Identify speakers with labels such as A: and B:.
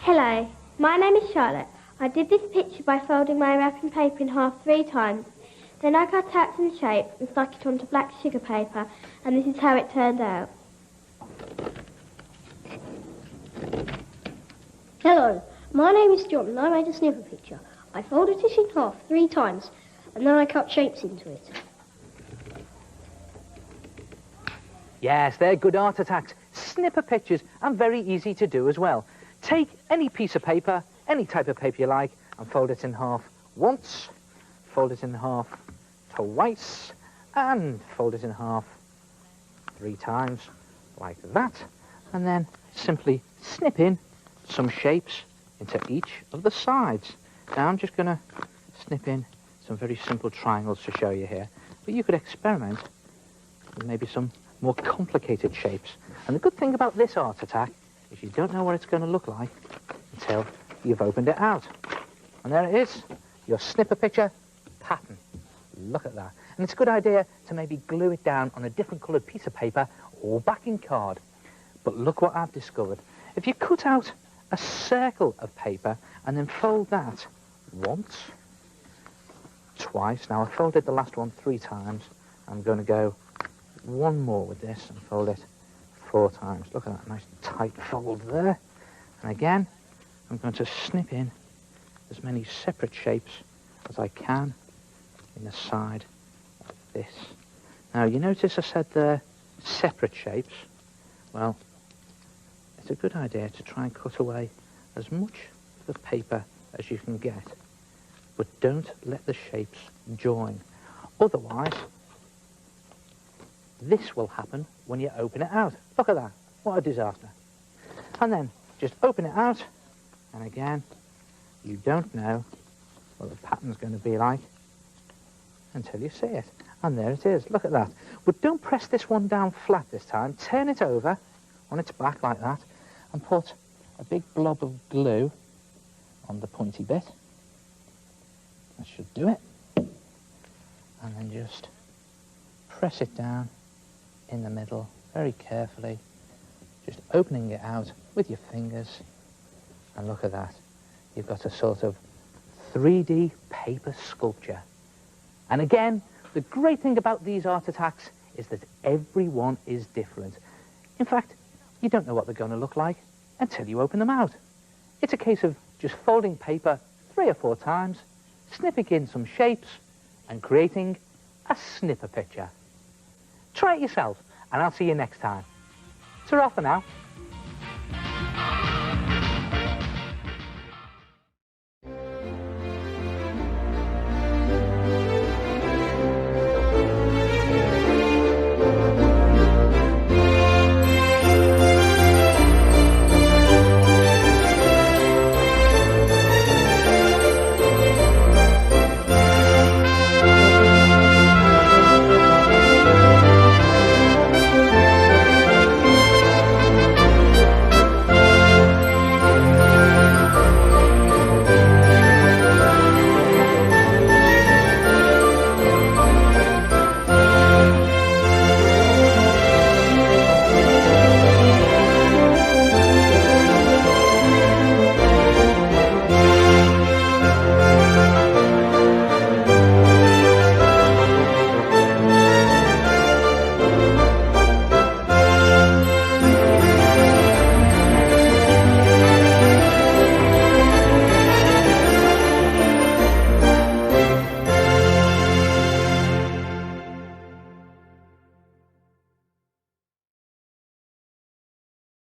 A: Hello, my name is Charlotte. I did this picture by folding my wrapping paper in half 3 times. Then I cut out some shape and stuck it onto black sugar paper, and this is how it turned out.
B: Hello, my name is John and I made a snipper picture. I folded it in half 3 times and then I cut shapes into it.
C: Yes, they're good art attacks. Snipper pictures and very easy to do as well. Take any piece of paper, any type of paper you like, and fold it in half once, fold it in half twice, and fold it in half 3 times, like that. And then simply snip in some shapes into each of the sides. Now I'm just going to snip in some very simple triangles to show you here, but you could experiment with maybe some more complicated shapes. And the good thing about this art attack is you don't know what it's going to look like until you've opened it out. And there it is, your snipper picture pattern. Look at that. And it's a good idea to maybe glue it down on a different coloured piece of paper or backing card. But look what I've discovered. If you cut out a circle of paper and then fold that once, twice. Now I folded the last one 3 times. I'm going to go one more with this and fold it 4 times. Look at that nice tight fold there. And again, I'm going to snip in as many separate shapes as I can in the side of this. Now you notice I said they're separate shapes. Well, it's a good idea to try and cut away as much of the paper as you can get, but don't let the shapes join. Otherwise, this will happen when you open it out. Look at that, what a disaster. And then just open it out, and again, you don't know what the pattern's going to be like until you see it. And there it is, look at that. But don't press this one down flat this time. Turn it over on its back like that, and put a big blob of glue on the pointy bit. That should do it. And then just press it down in the middle very carefully, just opening it out with your fingers. And look at that. You've got a sort of 3D paper sculpture. And again, the great thing about these art attacks is that everyone is different. In fact, you don't know what they're going to look like until you open them out. It's a case of just folding paper 3 or 4 times, snipping in some shapes, and creating a snipper picture. Try it yourself, and I'll see you next time. Ta-ra for now.